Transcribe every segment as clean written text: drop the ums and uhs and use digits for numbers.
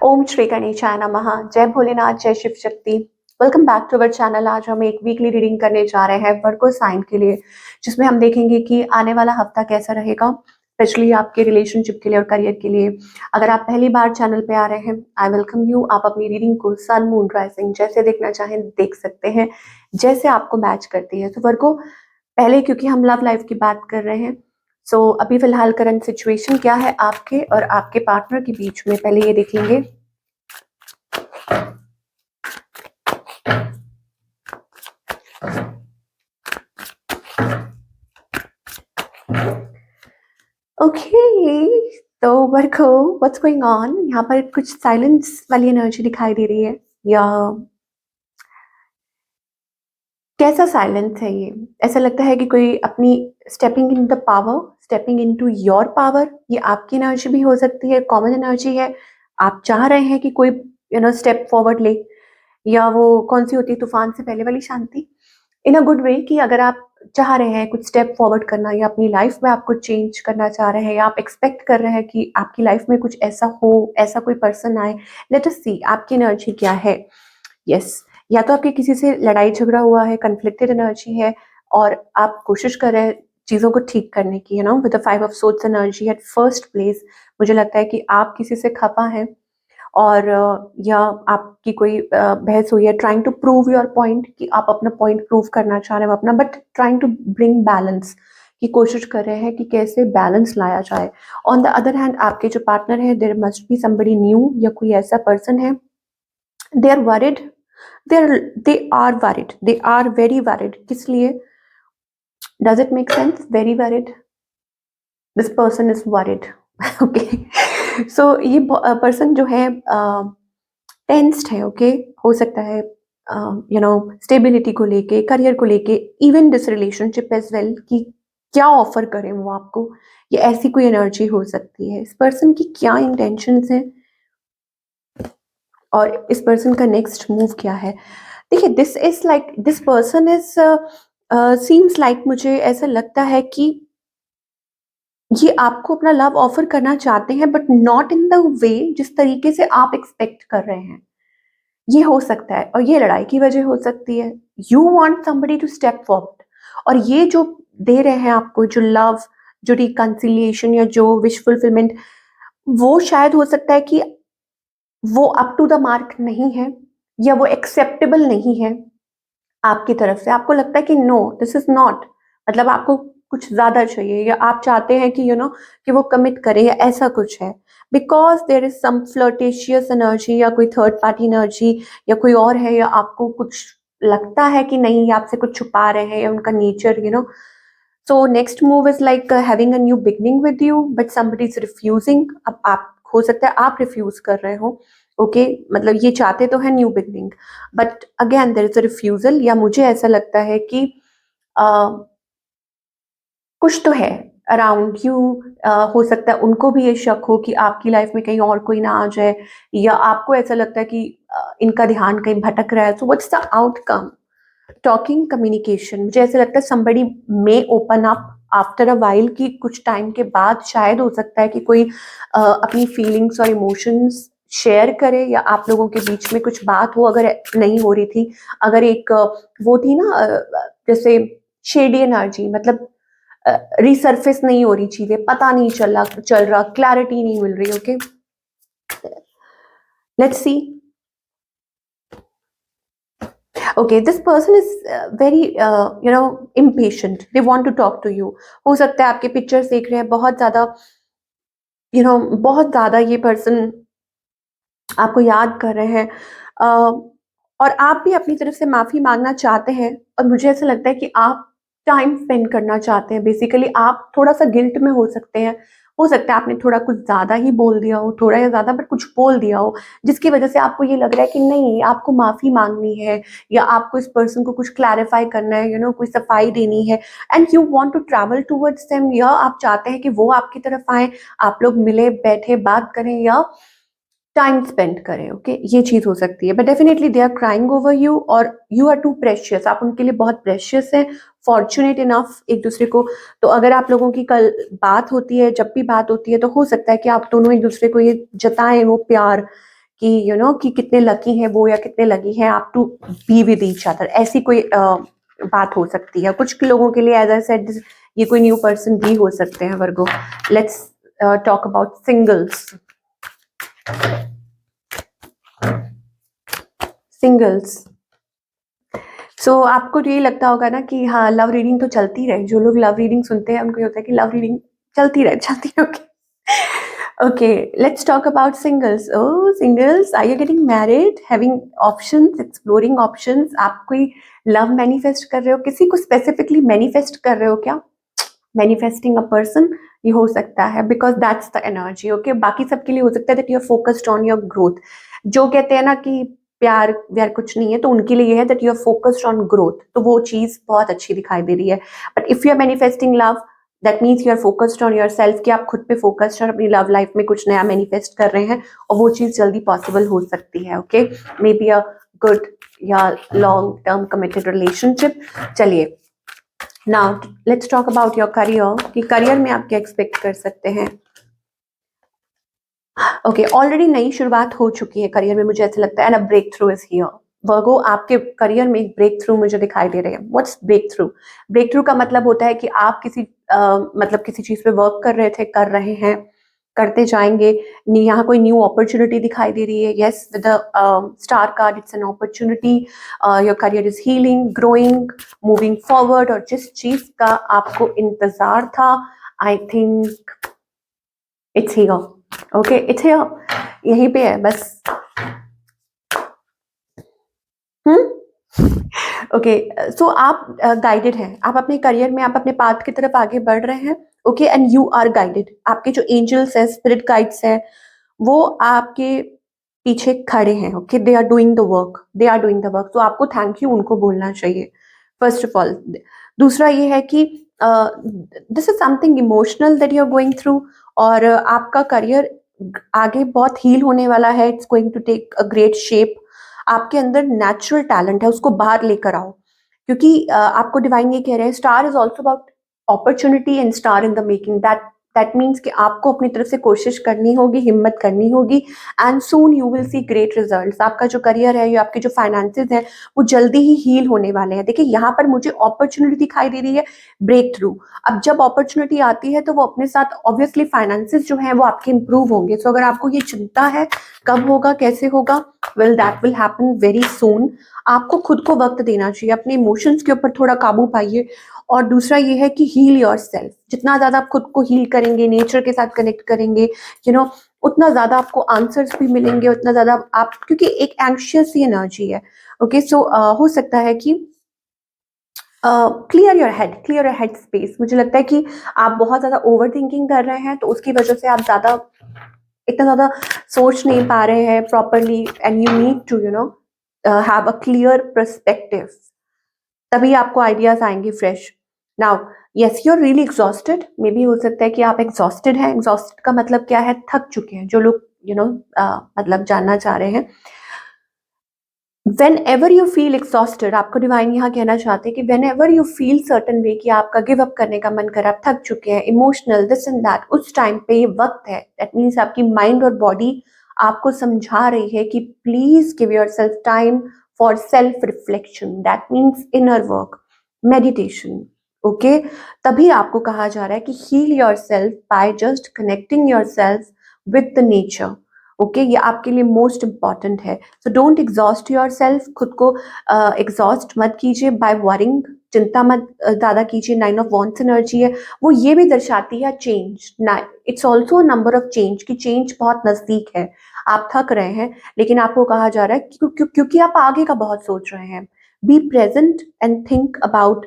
ओम श्री गणेशाय नमः। जय भोलेनाथ, जय Shiv Shakti. Welcome back to our channel. आज हम एक वीकली रीडिंग करने जा रहे हैं वर्गो साइन के लिए, जिसमें हम देखेंगे कि आने वाला हफ्ता कैसा रहेगा, स्पेशली आपके रिलेशनशिप के लिए और करियर के लिए। अगर आप पहली बार चैनल पे आ रहे हैं, आई वेलकम यू। आप अपनी रीडिंग को सन, मून, राइजिंग जैसे देखना चाहें देख सकते हैं, जैसे आपको मैच करती है। तो वर्गो, पहले क्योंकि हम लव लाइफ की बात कर रहे हैं, सो अभी फिलहाल करंट सिचुएशन क्या है आपके और आपके पार्टनर के बीच में, पहले ये देख लेंगे। ओके, तो वर्गो, व्हाट्स गोइंग ऑन? यहाँ पर कुछ साइलेंस वाली एनर्जी दिखाई दे रही है, या कैसा साइलेंस है ये? ऐसा लगता है कि कोई अपनी stepping in the power, stepping into your power. ये आपकी एनर्जी भी हो सकती है, कॉमन एनर्जी है। आप चाह रहे हैं कि कोई स्टेप फॉरवर्ड ले, या वो कौन सी होती है, तूफान से पहले वाली शांति, इन अ गुड वे, कि अगर आप चाह रहे हैं कुछ स्टेप फॉरवर्ड करना, या अपनी लाइफ में आप कुछ चेंज करना चाह रहे हैं, या आप एक्सपेक्ट कर रहे हैं कि आपकी लाइफ में कुछ ऐसा हो, ऐसा कोई पर्सन आए। लेट अस सी आपकी एनर्जी क्या है। यस, या तो आपके किसी से लड़ाई झगड़ा हुआ है, कन्फ्लिक्टेड एनर्जी है, और आप कोशिश कर रहे हैं चीज़ों को ठीक करने की, with the five of swords energy at first place. मुझे लगता है कि आप किसी से खफा हैं, और या आपकी कोई बहस हुई है, trying to prove your point, कि आप अपना पॉइंट प्रूव करना चाह रहे हो अपना, but trying to bring balance की कोशिश कर रहे हैं कि कैसे बैलेंस लाया जाए। ऑन द अदर हैंड, आपके जो पार्टनर है, there must be somebody new, या कोई ऐसा पर्सन है, they are worried, they are very worried. किस लिए? Does it make sense? Very worried, this person is worried. Okay, so ये पर्सन जो है टेंस्ड है। ओके, हो सकता है स्टेबिलिटी को लेके, करियर को लेके, even this relationship as well, कि क्या ऑफर करें वो आपको। ये ऐसी कोई एनर्जी हो सकती है। इस पर्सन की क्या इंटेंशंस हैं, और इस पर्सन का नेक्स्ट मूव क्या है। देखिए, this is like, this person is seems like, मुझे ऐसा लगता है कि ये आपको अपना लव ऑफर करना चाहते हैं, but not in the way जिस तरीके से आप एक्सपेक्ट कर रहे हैं। ये हो सकता है, और ये लड़ाई की वजह हो सकती है। You want somebody to step forward, और ये जो दे रहे हैं आपको, जो लव, जो रिकंसिलिएशन, या जो विश फुलफिलमेंट, वो शायद हो सकता है कि वो अप टू द मार्क नहीं है, या वो एक्सेप्टेबल नहीं है आपकी तरफ से। आपको लगता है कि नो, दिस इज नॉट, मतलब आपको कुछ ज्यादा चाहिए, या आप चाहते हैं कि कि वो कमिट करे, या ऐसा कुछ है। Because there is some flirtatious energy, या कोई थर्ड पार्टी एनर्जी, या कोई और है, या आपको कुछ लगता है कि नहीं, ये आपसे कुछ छुपा रहे हैं, या उनका nature so next move is like having a new beginning with you, but somebody is refusing. अब आप, हो सकता है आप रिफ्यूज कर रहे हो। ओके, मतलब ये चाहते तो है new beginning, but again there is a refusal, या मुझे ऐसा लगता है कि कुछ तो है अराउंड यू। हो सकता है उनको भी ये शक हो कि आपकी लाइफ में कहीं और कोई ना आ जाए, या आपको ऐसा लगता है कि इनका ध्यान कहीं भटक रहा है। So what's the outcome? Talking, communication. मुझे ऐसा लगता है somebody may open up after a while, कि कुछ टाइम के बाद शायद हो सकता है कि कोई अपनी फीलिंग्स और इमोशंस शेयर करे, या आप लोगों के बीच में कुछ बात हो, अगर नहीं हो रही थी, अगर एक वो थी ना, जैसे शेडी एनर्जी, मतलब रिसर्फेस नहीं हो रही चीजें, पता नहीं चल रहा, क्लैरिटी नहीं मिल रही। Okay, let's see. Okay, this person is very impatient. They want to talk to you. हो सकता है आपके पिक्चर्स देख रहे हैं, बहुत ज्यादा बहुत ज्यादा ये पर्सन आपको याद कर रहे हैं, और आप भी अपनी तरफ से माफी मांगना चाहते हैं, और मुझे ऐसा लगता है कि आप टाइम स्पेंड करना चाहते हैं। बेसिकली आप थोड़ा सा गिल्ट में हो सकते हैं। हो सकता है आपने थोड़ा कुछ ज्यादा ही बोल दिया हो, थोड़ा या ज्यादा, बट कुछ बोल दिया हो, जिसकी वजह से आपको ये लग रहा है कि नहीं, आपको माफी मांगनी है, या आपको इस पर्सन को कुछ क्लैरिफाई करना है, कोई सफाई देनी है, and you want to travel towards them, या आप चाहते हैं कि वो आपकी तरफ आए, आप लोग मिले बैठे बात करें, या टाइम स्पेंड करें। ओके, ये चीज हो सकती है, but definitely they are crying over you, और यू आर टू प्रेशियस, आप उनके लिए बहुत प्रेशियस हैं, फॉर्चुनेट इनफ एक दूसरे को। तो अगर आप लोगों की कल बात होती है, जब भी बात होती है, तो हो सकता है कि आप दोनों एक दूसरे को ये जताएं वो प्यार, कि कि कितने लकी हैं वो या कितने लकी हैं आप to be with each other, ऐसी कोई बात हो सकती है। कुछ लोगों के लिए एज आई सेड ये कोई न्यू पर्सन भी हो सकते हैं Virgo. Let's talk about singles. Singles, so आपको ये लगता होगा ना कि हाँ लव रीडिंग तो चलती रहे। जो लोग लव रीडिंग सुनते हैं उनको ये होता है कि लव रीडिंग चलती रहे, चलती रहे। Okay okay, let's talk about singles. Oh singles, are you getting married, having options, exploring options? आप कोई लव मैनिफेस्ट कर रहे हो? किसी को स्पेसिफिकली मैनिफेस्ट कर रहे हो क्या? मैनिफेस्टिंग अ पर्सन, ये हो सकता है because that's the energy. Okay, बाकी सबके लिए हो सकता है that you are focused on your growth. जो कहते हैं ना कि प्यार व्यार कुछ नहीं है, तो उनके लिए ये है that you are focused on growth, तो वो चीज बहुत अच्छी दिखाई दे रही है। But if you are manifesting love, that means you are focused on yourself, कि आप खुद पे फोकस्ड और अपनी लव लाइफ में कुछ नया मैनिफेस्ट कर रहे हैं, और वो चीज जल्दी पॉसिबल हो सकती है। Okay, may be a good या लॉन्ग टर्म कमिटेड रिलेशनशिप। चलिए now let's talk about your career, कि करियर में आप क्या एक्सपेक्ट कर सकते हैं। ओके, ऑलरेडी नई शुरुआत हो चुकी है करियर में, मुझे ऐसा लगता है, and a breakthrough is here. Virgo, आपके करियर में एक ब्रेक थ्रू मुझे दिखाई दे रहे हैं। What's breakthrough? Breakthrough का मतलब होता है कि आप किसी मतलब किसी चीज पे वर्क कर रहे थे, कर रहे हैं, करते जाएंगे, यहाँ कोई न्यू अपॉर्चुनिटी दिखाई दे रही है। Yes, with the star card it's an opportunity. Your career is healing, growing, moving forward, और जिस चीज का आपको इंतजार था, I think it's here. Okay, it's here, यहीं पे है बस। ओके, सो आप गाइडेड हैं, आप अपने करियर में, आप अपने पाथ की तरफ आगे बढ़ रहे हैं। Okay, and you are guided. आपके जो एंजल्स हैं, स्पिरिट गाइड्स हैं, वो आपके पीछे खड़े हैं। Okay, they are doing the work, they are doing the work, तो आपको थैंक यू उनको बोलना चाहिए फर्स्ट ऑफ ऑल। दूसरा ये है कि this is something emotional that you are going through, और आपका करियर आगे बहुत हील होने वाला है। It's going to take a great shape. आपके अंदर नेचुरल टैलेंट है, उसको बाहर लेकर आओ, क्योंकि आपको डिवाइन ये कह रहे हैं, star is also about opportunity and star in the making. That means कि आपको अपनी तरफ से कोशिश करनी होगी, हिम्मत करनी होगी, and soon you will see great results. आपका जो करियर है या आपके जो फाइनेंसेस हैं, वो जल्दी ही हील होने वाले हैं। देखिए यहाँ पर मुझे अपॉर्चुनिटी दिखाई दे रही है, ब्रेक थ्रू। अब जब अपॉर्चुनिटी आती है तो वो अपने साथ ऑब्वियसली फाइनेंसेस जो हैं वो आपके इंप्रूव होंगे। सो अगर आपको ये चिंता है कब होगा, कैसे होगा, well that will happen very soon. आपको खुद को वक्त देना चाहिए, अपने इमोशंस के ऊपर थोड़ा काबू पाइए। और दूसरा ये है कि हील योर सेल्फ। जितना ज्यादा आप खुद को हील करेंगे, नेचर के साथ कनेक्ट करेंगे, उतना ज्यादा आपको आंसर्स भी मिलेंगे, उतना ज्यादा आप, क्योंकि एक एंग्शियस ही एनर्जी है। ओके, सो हो सकता है कि क्लियर योर हेड स्पेस। मुझे लगता है कि आप बहुत ज्यादा ओवर थिंकिंग कर रहे हैं, तो उसकी वजह से आप इतना ज्यादा सोच नहीं पा रहे हैं properly, and you need to have a clear perspective, तभी आपको आइडियाज आएंगे fresh. Now yes, you are really exhausted. Maybe हो सकता है कि आप एग्जॉस्टेड हैं। एग्जॉस्टेड का मतलब क्या है? थक चुके हैं। जो लोग मतलब जानना चाह रहे हैं, when ever you feel exhausted, आपको डिवाइन यहाँ कहना चाहते हैं कि when ever you feel certain way, कि आपका गिव अप करने का मन कर, आप थक चुके हैं, इमोशनल दिस एंड दैट, उस टाइम पे ये वक्त है। दैट मीन्स आपकी माइंड और बॉडी आपको समझा रही है कि please give yourself time for self reflection. That means inner work, meditation. Okay, तभी आपको कहा जा रहा है कि heal yourself by just connecting yourself with the nature. Okay, ये आपके लिए मोस्ट इंपॉर्टेंट है। So don't exhaust yourself, खुद को एग्जॉस्ट मत कीजिए बाय वरिंग, चिंता मत ज्यादा कीजिए। 9 ऑफ वॉन्ट्स एनर्जी है, वो ये भी दर्शाती है change. It's also number of change, कि चेंज बहुत नजदीक है। आप थक रहे हैं, लेकिन आपको कहा जा रहा है क्योंकि आप आगे का बहुत सोच रहे हैं। Be present and think about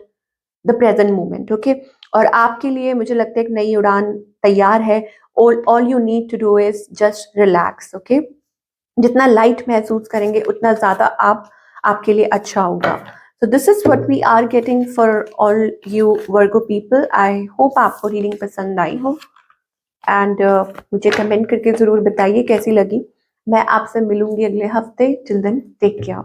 the present moment. Okay, और आपके लिए मुझे लगता है एक नई उड़ान तैयार है। All you need to do is just relax. Okay, जितना लाइट महसूस करेंगे उतना ज्यादा आपके लिए अच्छा होगा। So this is what we are getting for all you Virgo people. I hope आपको रीडिंग पसंद आई हो, एंड मुझे कमेंट करके जरूर बताइए कैसी लगी। मैं आपसे मिलूंगी अगले हफ्ते। Till then take care.